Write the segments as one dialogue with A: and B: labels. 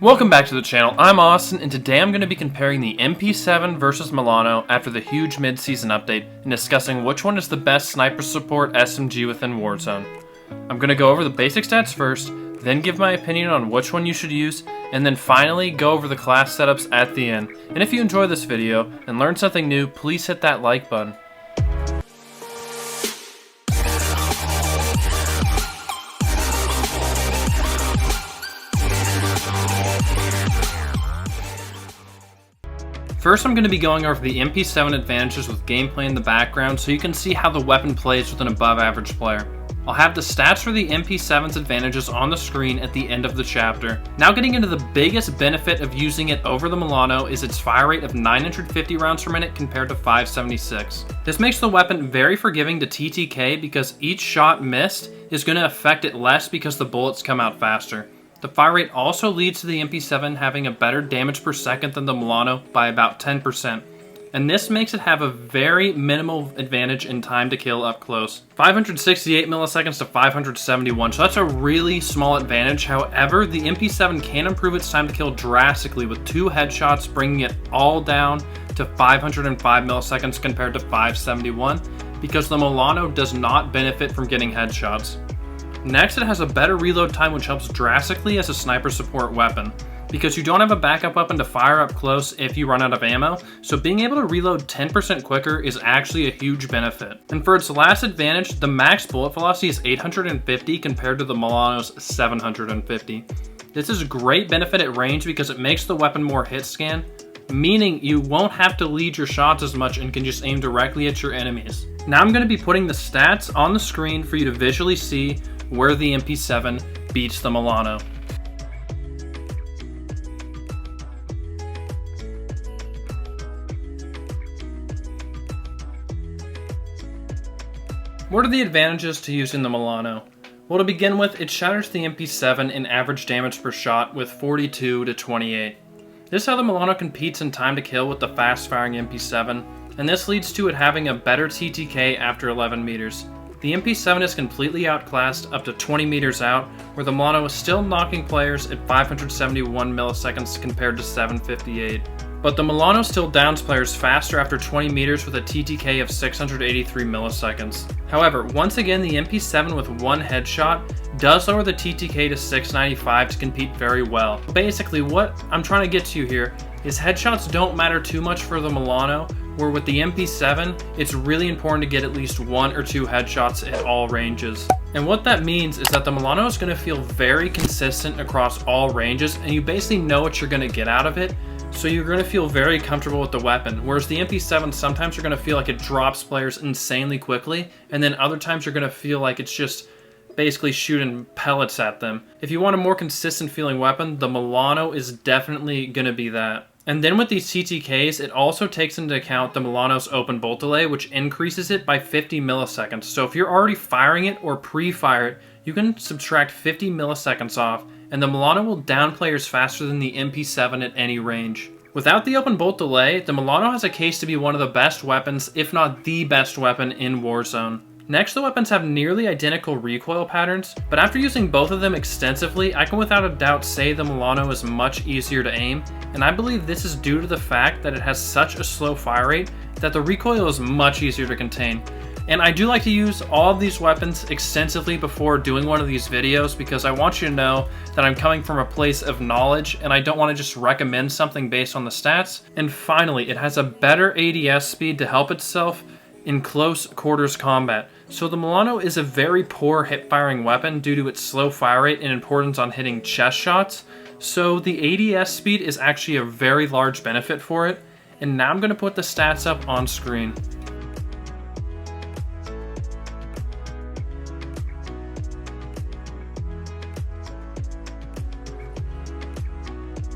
A: Welcome back to the channel. I'm Austin, and today I'm going to be comparing the MP7 versus Milano after the huge mid-season update and discussing which one is the best sniper support SMG within Warzone. I'm going to go over the basic stats first, then give my opinion on which one you should use, and then finally go over the class setups at the end. And if you enjoy this video and learn something new, please hit that like button. First, I'm going to be going over the MP7 Advantages with gameplay in the background so you can see how the weapon plays with an above average player. I'll have the stats for the MP7's Advantages on the screen at the end of the chapter. Now getting into the biggest benefit of using it over the Milano is its fire rate of 950 rounds per minute compared to 576. This makes the weapon very forgiving to TTK because each shot missed is going to affect it less because the bullets come out faster. The fire rate also leads to the MP7 having a better damage per second than the Milano by about 10%, and this makes it have a very minimal advantage in time to kill up close. 568 milliseconds to 571, so that's a really small advantage. However, the MP7 can improve its time to kill drastically with 2 headshots, bringing it all down to 505 milliseconds compared to 571, because the Milano does not benefit from getting headshots. Next, it has a better reload time, which helps drastically as a sniper support weapon, because you don't have a backup weapon to fire up close if you run out of ammo, so being able to reload 10% quicker is actually a huge benefit. And for its last advantage, the max bullet velocity is 850 compared to the Milano's 750. This is a great benefit at range because it makes the weapon more hit scan, meaning you won't have to lead your shots as much and can just aim directly at your enemies. Now I'm going to be putting the stats on the screen for you to visually see where the MP7 beats the Milano. What are the advantages to using the Milano? Well, to begin with, it shatters the MP7 in average damage per shot with 42 to 28. This is how the Milano competes in time to kill with the fast-firing MP7, and this leads to it having a better TTK after 11 meters. The MP7 is completely outclassed up to 20 meters out, where the Milano is still knocking players at 571 milliseconds compared to 758. But the Milano still downs players faster after 20 meters with a TTK of 683 milliseconds. However, once again, the MP7 with one headshot does lower the TTK to 695 to compete very well. Basically, what I'm trying to get to here is headshots don't matter too much for the Milano, where with the MP7, it's really important to get at least 1 or 2 headshots at all ranges. And what that means is that the Milano is going to feel very consistent across all ranges, and you basically know what you're going to get out of it, so you're going to feel very comfortable with the weapon. Whereas the MP7, sometimes you're going to feel like it drops players insanely quickly, and then other times you're going to feel like it's just basically shooting pellets at them. If you want a more consistent feeling weapon, the Milano is definitely going to be that. And then with these TTKs, it also takes into account the Milano's open bolt delay, which increases it by 50 milliseconds. So if you're already firing it or pre-fire it, you can subtract 50 milliseconds off, and the Milano will down players faster than the MP7 at any range. Without the open bolt delay, the Milano has a case to be one of the best weapons, if not the best weapon in Warzone. Next, the weapons have nearly identical recoil patterns, but after using both of them extensively, I can without a doubt say the Milano is much easier to aim, and I believe this is due to the fact that it has such a slow fire rate that the recoil is much easier to contain. And I do like to use all of these weapons extensively before doing one of these videos because I want you to know that I'm coming from a place of knowledge and I don't want to just recommend something based on the stats. And finally, it has a better ADS speed to help itself in close quarters combat. So the Milano is a very poor hip-firing weapon due to its slow fire rate and importance on hitting chest shots. So the ADS speed is actually a very large benefit for it. And now I'm going to put the stats up on screen.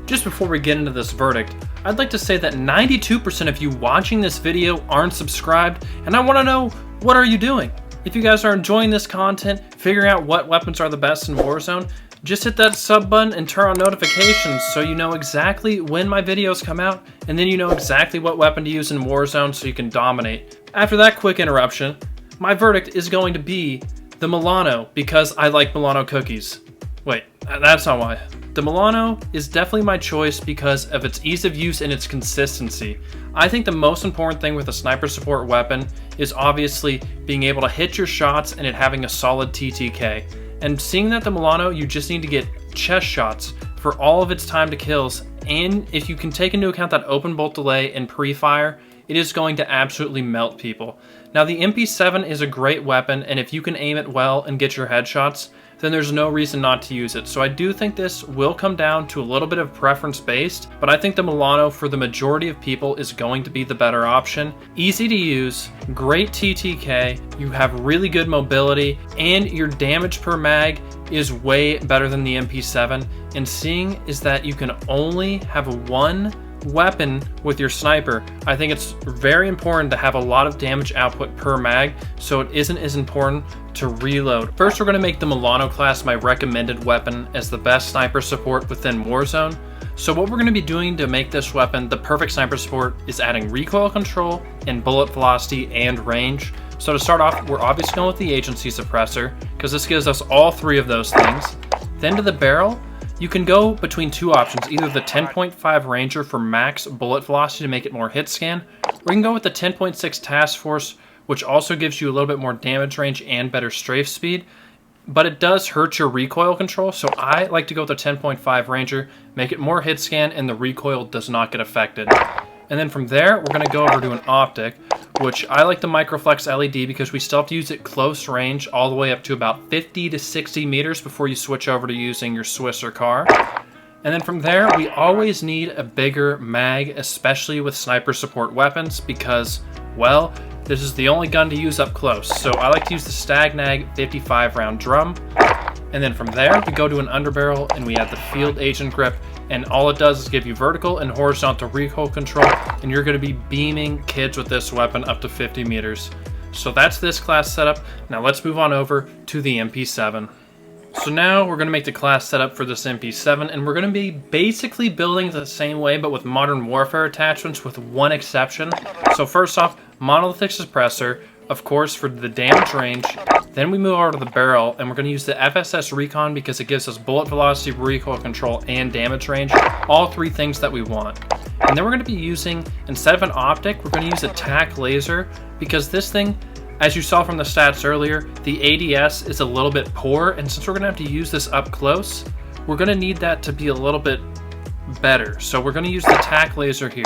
A: Just before we get into this verdict, I'd like to say that 92% of you watching this video aren't subscribed, and I want to know, what are you doing? If you guys are enjoying this content, figuring out what weapons are the best in Warzone, just hit that sub button and turn on notifications so you know exactly when my videos come out, and then you know exactly what weapon to use in Warzone so you can dominate. After that quick interruption, my verdict is going to be the Milano because I like Milano cookies. Wait, That's not why. The Milano is definitely my choice because of its ease of use and its consistency. I think the most important thing with a sniper support weapon is obviously being able to hit your shots and it having a solid TTK. And seeing that the Milano, you just need to get chest shots for all of its time to kills, and if you can take into account that open bolt delay and pre-fire, it is going to absolutely melt people. Now the MP7 is a great weapon, and if you can aim it well and get your headshots, then there's no reason not to use it. So I do think this will come down to a little bit of preference based, but I think the Milano for the majority of people is going to be the better option. Easy to use, great TTK, you have really good mobility, and your damage per mag is way better than the MP7. And seeing is that you can only have one weapon with your sniper, I think it's very important to have a lot of damage output per mag, so it isn't as important to reload. First, we're going to make the Milano class my recommended weapon as the best sniper support within Warzone. So what we're going to be doing to make this weapon the perfect sniper support is adding recoil control and bullet velocity and range. So to start off, we're obviously going with the agency suppressor because this gives us all three of those things. Then to the barrel, you can go between two options, either the 10.5 Ranger for max bullet velocity to make it more hit scan, or you can go with the 10.6 Task Force, which also gives you a little bit more damage range and better strafe speed, but it does hurt your recoil control, so I like to go with the 10.5 Ranger, make it more hit scan, and the recoil does not get affected. And then from there, we're going to go over to an optic, which I like the Microflex LED because we still have to use it close range all the way up to about 50 to 60 meters before you switch over to using your Swiss or car. And then from there, we always need a bigger mag, especially with sniper support weapons because, well, this is the only gun to use up close. So I like to use the Stagnag 55 round drum. And then from there, we go to an underbarrel and we add the field agent grip. And all it does is give you vertical and horizontal recoil control, and you're going to be beaming kids with this weapon up to 50 meters. So that's this class setup. Now let's move on over to the MP7. So now we're going to make the class setup for this MP7, and we're going to be basically building the same way but with modern warfare attachments with one exception. So first off, monolithic suppressor, of course, for the damage range. Then we move over to the barrel, and we're going to use the FSS Recon because it gives us bullet velocity, recoil control, and damage range. All three things that we want. And then we're going to be using, instead of an optic, we're going to use a TAC laser because this thing, as you saw from the stats earlier, the ADS is a little bit poor, and since we're going to have to use this up close, we're going to need that to be a little bit better. So we're going to use the TAC laser here.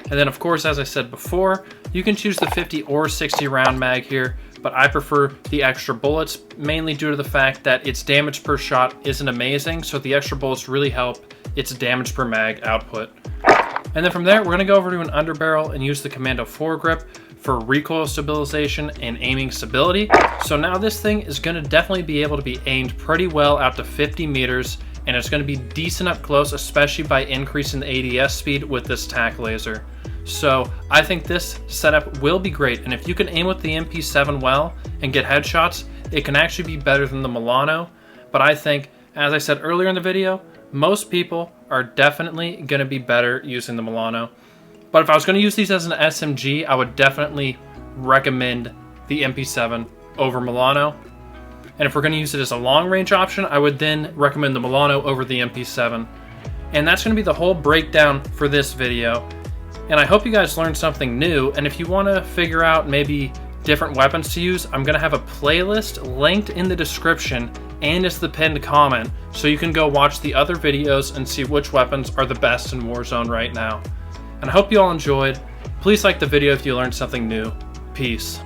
A: And then of course, as I said before, you can choose the 50 or 60 round mag here, but I prefer the extra bullets, mainly due to the fact that its damage per shot isn't amazing, so the extra bullets really help its damage per mag output. And then from there, we're going to go over to an underbarrel and use the Commando foregrip for recoil stabilization and aiming stability. So now this thing is going to definitely be able to be aimed pretty well out to 50 meters, and it's going to be decent up close, especially by increasing the ADS speed with this TAC laser. So I think this setup will be great, and if you can aim with the MP7 well and get headshots, it can actually be better than the Milano. But I think, as I said earlier in the video, most people are definitely going to be better using the Milano. But if I was going to use these as an SMG, I would definitely recommend the MP7 over Milano. And if we're going to use it as a long range option, I would then recommend the Milano over the MP7. And that's going to be the whole breakdown for this video. And I hope you guys learned something new, and if you want to figure out maybe different weapons to use, I'm going to have a playlist linked in the description and it's the pinned comment, so you can go watch the other videos and see which weapons are the best in Warzone right now. And I hope you all enjoyed. Please like the video if you learned something new. Peace.